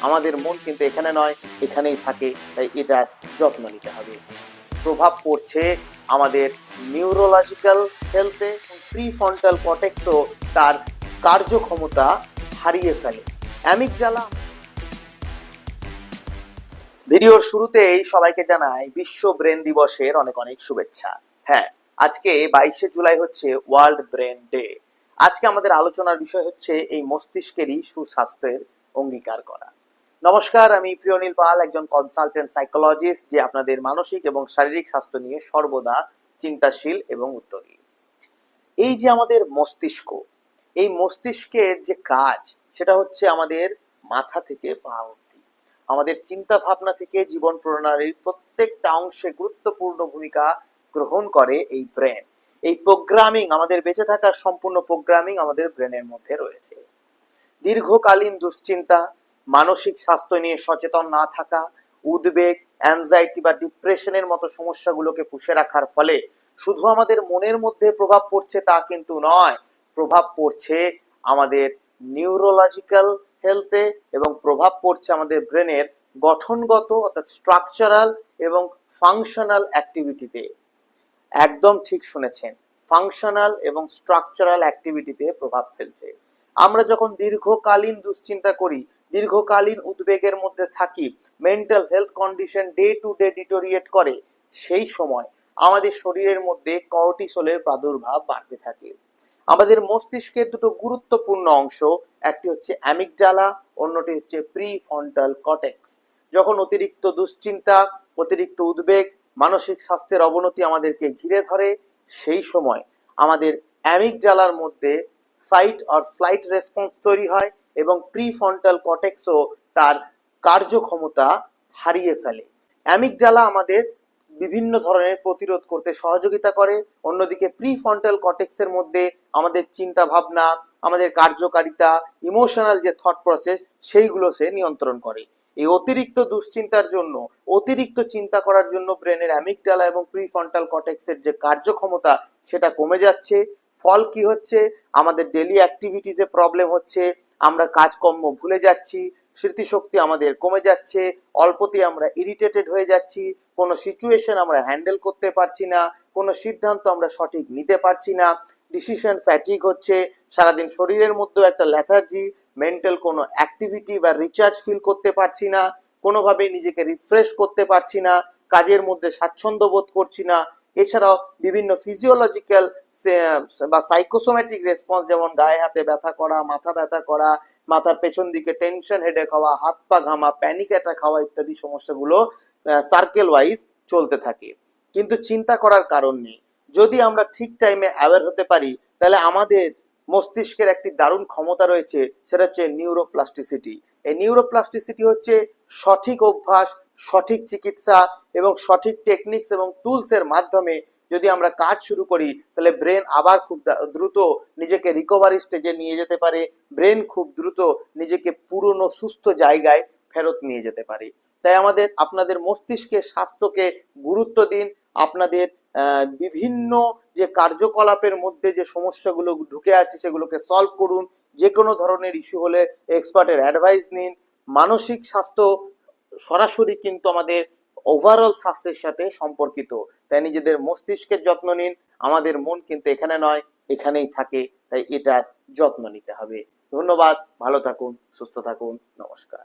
আমাদের মন কিন্তু এখানে নয়, এখানেই থাকে, তাই এটার যত্ন নিতে হবে। প্রভাব পড়ছে আমাদের নিউরোলজিক্যাল হেলথে। প্রিফ্রন্টাল কর্টেক্সও তার কার্যক্ষমতা হারিয়ে ফেলে। অ্যামিগডালা। ভিডিওর শুরুতেই সবাইকে জানাই বিশ্ব ব্রেন দিবসের অনেক অনেক শুভেচ্ছা। হ্যাঁ, আজকে 22শে জুলাই হচ্ছে ওয়ার্ল্ড ব্রেন ডে। আজকে আমাদের আলোচনার বিষয় হচ্ছে এই মস্তিষ্কেরই সুস্বাস্থ্যের অঙ্গীকার করা। নমস্কার, আমি প্রিয়নীল পাল, একজন কনসালটেন্ট সাইকোলজিস্ট, যে আপনাদের মানসিক এবং শারীরিক স্বাস্থ্য নিয়ে সর্বদা চিন্তাশীল এবং উদ্যোগী। এই যে আমাদের মস্তিষ্ক, এই মস্তিষ্কের যে কাজ, সেটা হচ্ছে আমাদের মাথা থেকে পা অবধি, আমাদের চিন্তা ভাবনা থেকে জীবন প্রণালীর প্রত্যেকটা অংশে গুরুত্বপূর্ণ ভূমিকা গ্রহণ করে এই ব্রেন। এই প্রোগ্রামিং, আমাদের বেঁচে থাকার সম্পূর্ণ প্রোগ্রামিং আমাদের ব্রেনের মধ্যে রয়েছে। দীর্ঘকালীন দুশ্চিন্তা, মানসিক স্বাস্থ্য নিয়ে সচেতন না থাকা, উদ্বেগ, অ্যাংজাইটি বা ডিপ্রেশনের মতো সমস্যাগুলোকে পুষে রাখার ফলে শুধু আমাদের মনের মধ্যে প্রভাব পড়ছে তা কিন্তু নয়, প্রভাব পড়ছে আমাদের নিউরোলজিক্যাল হেলথে এবং প্রভাব পড়ছে আমাদের ব্রেনের গঠনগত অর্থাৎ স্ট্রাকচারাল এবং ফাংশনাল অ্যাক্টিভিটিতে। একদম ঠিক শুনেছেন, ফাংশনাল এবং স্ট্রাকচারাল অ্যাক্টিভিটিতে প্রভাব ফেলছে। আমরা যখন দীর্ঘকালীন দুশ্চিন্তা করি, দীর্ঘকালীন উদ্বেগের মধ্যে থাকি, mental health condition day to day deteriorate করে, সেই সময় আমাদের শরীরের মধ্যে কর্টিসলের প্রাদুর্ভাব বাড়তে থাকে। আমাদের মস্তিষ্কের দুটো গুরুত্বপূর্ণ অংশ, একটি হচ্ছে অ্যামিগডালা, অন্যটি হচ্ছে প্রিফ্রন্টাল কর্টেক্স। যখন অতিরিক্ত দুশ্চিন্তা, অতিরিক্ত উদ্বেগ, মানসিক স্বাস্থ্যের অবনতি আমাদেরকে ঘিরে ধরে, সেই সময় আমাদের অ্যামিগডালার মধ্যে ফাইট অর ফ্লাইট রেসপন্স তৈরি হয় এবং প্রিফ্রন্টাল কর্টেক্সও তার কার্যক্ষমতা হারিয়ে ফেলে। অ্যামিগডালা আমাদের বিভিন্ন ধরনের প্রতিরোধ করতে সহযোগিতা করে, অন্যদিকে প্রিফ্রন্টাল কর্টেক্সের মধ্যে আমাদের চিন্তা ভাবনা, আমাদের কার্যকারিতা, ইমোশনাল যে থট প্রসেস, সেইগুলো সে নিয়ন্ত্রণ করে। এই অতিরিক্ত দুশ্চিন্তার জন্য, অতিরিক্ত চিন্তা করার জন্য ব্রেনের অ্যামিগডালা এবং প্রিফ্রন্টাল কর্টেক্সের যে কার্যক্ষমতা সেটা কমে যাচ্ছে। ফল কি হচ্ছে? আমাদের ডেলি অ্যাক্টিভিটিসে প্রবলেম হচ্ছে, আমরা কাজকর্ম ভুলে যাচ্ছি, স্মৃতিশক্তি আমাদের কমে যাচ্ছে, অল্পতেই আমরা ইরিটেটেড হয়ে যাচ্ছি, কোনো সিচুয়েশন আমরা হ্যান্ডেল করতে পারছি না, কোনো সিদ্ধান্ত আমরা সঠিক নিতে পারছি না, ডিসিশন ফ্যাটিক হচ্ছে, সারাদিন শরীরের মধ্যেও একটা লেথার্জি, মেন্টাল কোনো অ্যাক্টিভিটি বা রিচার্জ ফিল করতে পারছি না, কোনোভাবেই নিজেকে রিফ্রেশ করতে পারছি না, কাজের মধ্যে স্বাচ্ছন্দ্য বোধ করছি না। এছাড়াও বিভিন্ন ফিজিওলজিক্যাল বা সাইকোসোম্যাটিক রেসপন্স, যেমন গায়ে হাতে ব্যথা করা, মাথা ব্যথা করা, মাথার পেছন দিকে টেনশন, হেডেক হওয়া, হাত পা ঘামা, প্যানিক অ্যাটাক হওয়া ইত্যাদি সমস্যাগুলো সার্কেল ওয়াইজ চলতে থাকে। কিন্তু চিন্তা করার কারণ নেই। যদি আমরা ঠিক টাইমে অ্যাওয়্যার হতে পারি, তাহলে আমাদের মস্তিষ্কের একটি দারুণ ক্ষমতা রয়েছে, সেটা হচ্ছে নিউরোপ্লাস্টিসিটি। এই নিউরোপ্লাস্টিসিটি হচ্ছে সঠিক অভ্যাস, সঠিক চিকিৎসা এবং সঠিক টেকনিক্স এবং টুলসের মাধ্যমে যদি আমরা কাজ শুরু করি, তাহলে ব্রেন আবার খুব দ্রুত নিজেকে রিকভারি স্টেজে নিয়ে যেতে পারে, ব্রেন খুব দ্রুত নিজেকে পুরনো সুস্থ জায়গায় ফেরত নিয়ে যেতে পারে। তাই আপনাদের মস্তিষ্কের স্বাস্থ্যকে গুরুত্ব দিন। আপনাদের বিভিন্ন যে কার্যকলাপের মধ্যে যে সমস্যাগুলো ঢুকে আছে সেগুলোকে সলভ করুন। যে কোনো ধরনের ইস্যু হলে এক্সপার্টের অ্যাডভাইস নিন। মানসিক স্বাস্থ্য সরাসরি কিন্তু আমাদের ওভারঅল স্বাস্থ্যের সাথে সম্পর্কিত, তাই নিজেদের মস্তিষ্কের যত্ন নিন। আমাদের মন কিন্তু এখানে নয়, এখানেই থাকে, তাই এটার যত্ন নিতে হবে। ধন্যবাদ, ভালো থাকুন, সুস্থ থাকুন, নমস্কার।